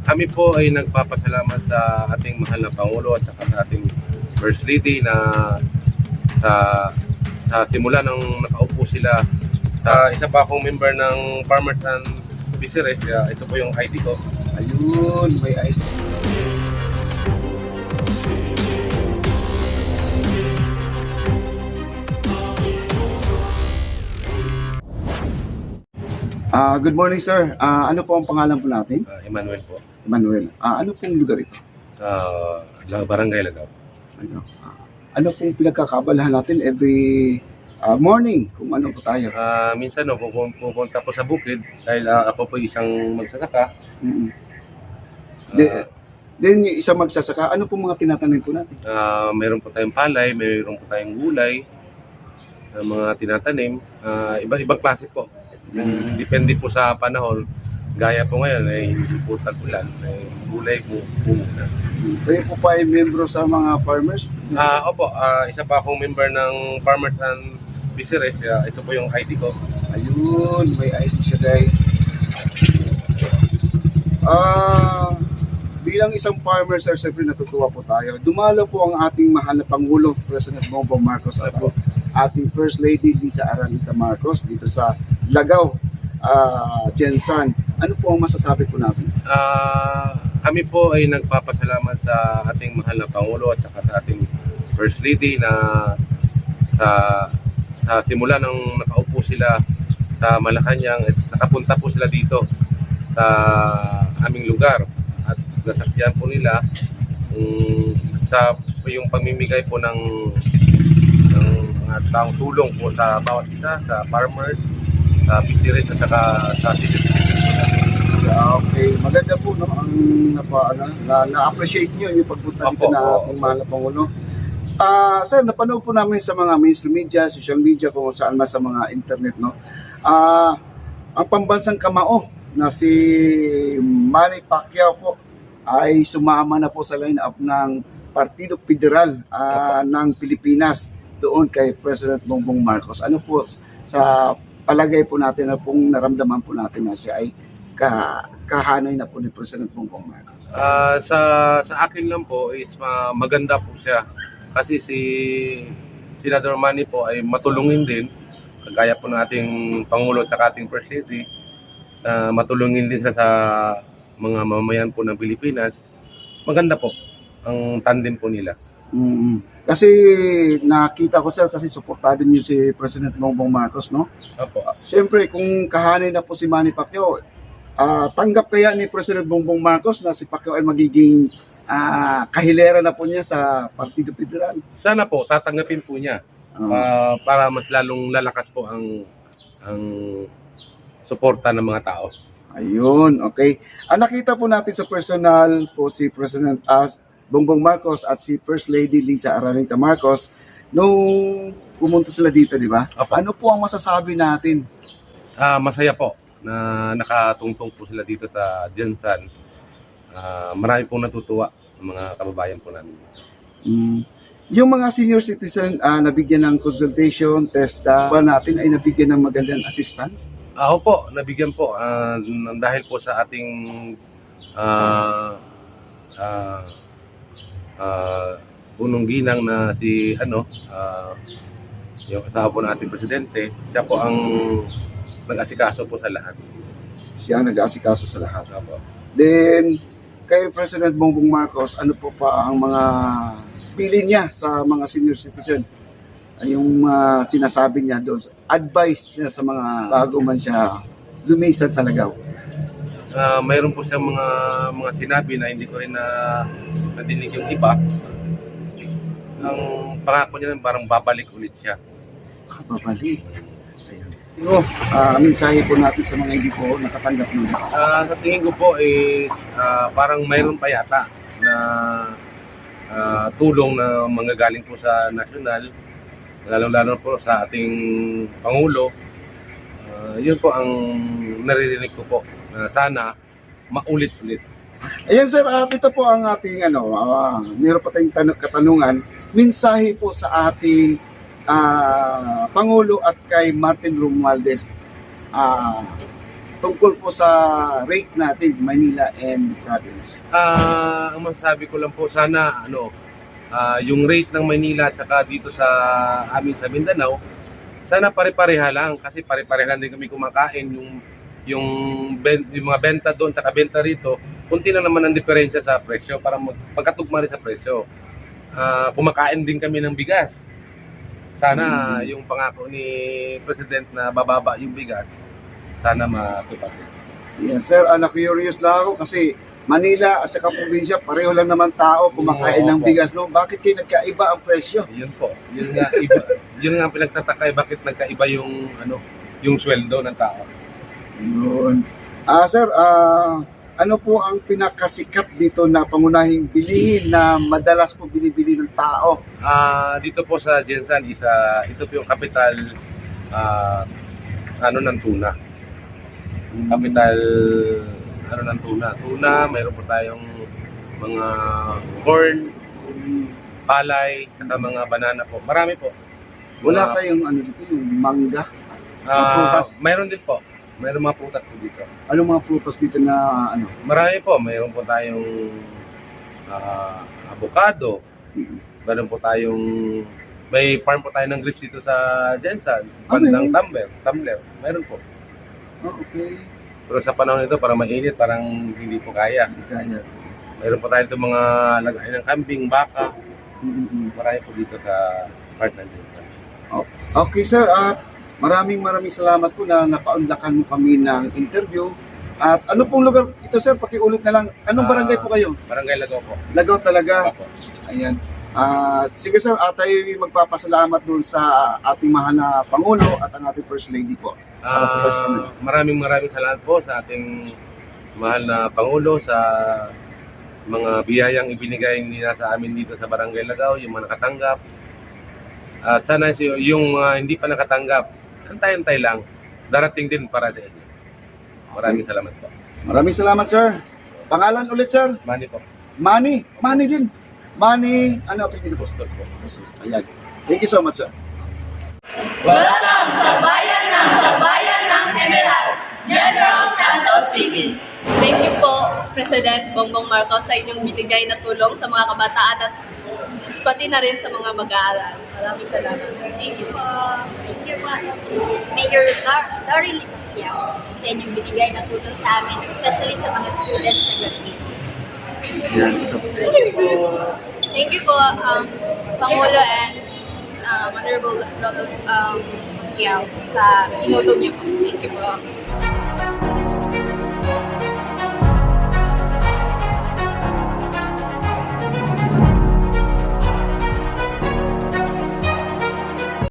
Kami po ay nagpapasalamat sa ating mahal na Pangulo at saka sa ating First Lady na sa, sa simula nang nakaupo sila. Isa pa akong member ng Farmers and Fisheries. Ito po yung ID ko. Ayun, may ID. Good morning, sir. Ano po ang pangalan po natin? Emmanuel po. Manuel. Ano pong lugar ito? Barangay Lagaw. Ano pong pinagkakabalahan natin every morning kung ano po tayo? Minsan pupunta po sa bukid dahil ako po isang magsasaka. Mm-mm. Then yung isang magsasaka, ano pong mga tinatanim po natin? Meron po tayong palay, meron po tayong gulay, mga tinatanim, iba-ibang klase po. Depende po sa panahon. Gaya po ngayon ay hindi po tag-ulan, ay gulay po muna. Kayo po pa ay membro sa mga farmers? Opo, isa pa akong member ng Farmers and Fisheries. Ito po yung ID ko. Ayun, may ID siya, guys. Bilang isang farmer, sir, siyempre natutuwa po tayo. Dumalo po ang ating mahal na Pangulo, President Bongbong Marcos, at ating First Lady Lisa Aranita Marcos dito sa Lagaw, Jensan. Ano po ang masasabi po natin? Kami po ay nagpapasalamat sa ating mahal na Pangulo at saka sa ating First Lady na sa simula nang nakaupo sila sa Malacanang, nakapunta po sila dito sa aming lugar at nasaksihan po nila sa yung pamimigay po ng mga taong tulong po sa bawat isa, sa farmers, sa fisheries at saka sa citizens. Okay, maganda po, no? Ang na-appreciate nyo yung pagpunta dito na ating mahal na Pangulo. Sir, napanood po namin sa mga mainstream media, social media, kung saan man sa mga internet, no? Ang pambansang kamao na si Manny Pacquiao po ay sumama na po sa line-up ng Partido Federal ng Pilipinas doon kay President Bongbong Marcos. Ano po sa palagay po natin na pong naramdaman po natin na siya ay kahanay na po ni President Bongbong Marcos? Sa akin lang po is maganda po siya kasi si Senator Manny po ay matulungin din, kagaya po ng ating Pangulo at saka ating First Lady, matulungin din siya sa mga mamamayan po ng Pilipinas. Maganda po ang tandem po nila. Kasi nakita ko, sir, kasi suportado niyo si President Bongbong Marcos, no? Opo. Siyempre, kung kahanay na po si Manny Pacquiao, tanggap kaya ni President Bongbong Marcos na si Pacquiao ay magiging kahilera na po niya sa Partido Federal? Sana po tatanggapin po niya para mas lalong lalakas po ang suporta ng mga tao. Ayun, okay. Nakita po natin sa personal po si President Bongbong Marcos at si First Lady Lisa Aranita Marcos nung pumunta sila dito, di ba? Ano po ang masasabi natin? Masaya po na nakatungtong po sila dito sa Jensan. Marami pong natutuwa ng mga kababayan po namin. Yung mga senior citizen nabigyan ng consultation, test ba natin ay nabigyan ng magandang assistance? Opo, nabigyan po dahil po sa ating punong ginang na si yung asawa po ng ating presidente, siya po ang nag-asikaso po sa lahat. Siya ang nag-aasikaso sa lahat. Opo. Then, kay President Bongbong Marcos, ano po pa ang mga pili niya sa mga senior citizen? Yung sinasabi niya doon, advice niya sa mga bago man siya lumisan sa Lagaw. Mayroon po siyang mga sinabi na hindi ko rin nadinig yung iba. Ang pangako niya parang babalik ulit siya. Babalik. Ayun. Mensahe po natin sa mga hindi po nakatanggap nun. Sa tingin ko po is parang mayroon pa yata na tulong na manggagaling po sa nasyonal, lalong-lalo po sa ating Pangulo. Yun po ang naririnig ko po. Sana maulit-ulit. Ayan, sir, ito po ang ating meron pa tayong katanungan. Mensahe po sa ating Pangulo at kay Martin Romualdez. tungkol po sa rate natin, Manila and province. Ang masasabi ko lang po, sana yung rate ng Manila at saka dito sa amin sa Mindanao, sana pare-pareha lang kasi pare-pareha lang din kami kumakain yung mga benta doon at benta rito, kunti lang naman ang diferensya sa presyo para magkatugma rin sa presyo. Kumakain din kami ng bigas. Sana yung pangako ni President na bababa yung bigas, sana matupad. Yes, sir. Na-curious lang ako kasi Manila at saka probinsya, pareho lang naman tao kumakain ng bigas. No? Bakit kayo nagkaiba ang presyo? Yun po. Yun nga, yun nga ang pinagtataka, bakit nagkaiba yung sweldo ng tao. Yun. Sir, ano po ang pinakasikat dito na pangunahing bilihin na madalas po binibili ng tao? Dito po sa Jensan, ito po yung capital ng tuna. Capital ng tuna. Tuna, mayroon po tayong mga corn, palay, saka mga banana po. Marami po. Wala kayong dito, yung mangga? Prutas? Mayroon din po. Mayroon mga prutas po dito. Anong mga prutas dito na Marami po. Mayroon po tayong avocado. Mayroon po tayong may farm po tayo ng grapes dito sa Jensan. Bandang tumbler. Mayroon po. Okay. Pero sa panahon nito, parang mainit, parang hindi po kaya. Kaya. Mayroon po tayo itong mga lagayan ng kambing, baka. Marami po dito sa part ng Jensan. Okay, sir. At maraming salamat po na napaunlakan mo kami ng interview. At ano pong lugar ito, sir? Pakiulit na lang. Anong barangay po kayo? Barangay Lagaw po. Lagaw talaga. Opo. Ayan. Sige, sir. Tayo magpapasalamat dun sa ating mahal na Pangulo at ang ating First Lady po. Maraming salamat po sa ating mahal na Pangulo sa mga biyayang ibinigay nila sa amin dito sa Barangay Lagaw, yung mga nakatanggap. At sana yung hindi pa nakatanggap, antay-antay lang, darating din para sa inyo. Maraming salamat po. Maraming salamat, sir. Pangalan ulit, sir? Manny po. Manny din. Manny, ano apelido po? Bustos po. Ayan. Thank you so much, sir. Welcome sa bayan ng General Santos City. Thank you po, President Bongbong Marcos, sa inyong binigay na tulong sa mga kabataan at pati na rin sa mga mag-aaral. Maraming salamat. Thank you po. Thank you po, Mayor Lori Lipiao, sa inyong binigay na tulong sa amin, especially sa mga students na graduate. Thank you po, Pangulo and Honorable Ronald Lipiao sa inulong niyo po. Thank you po.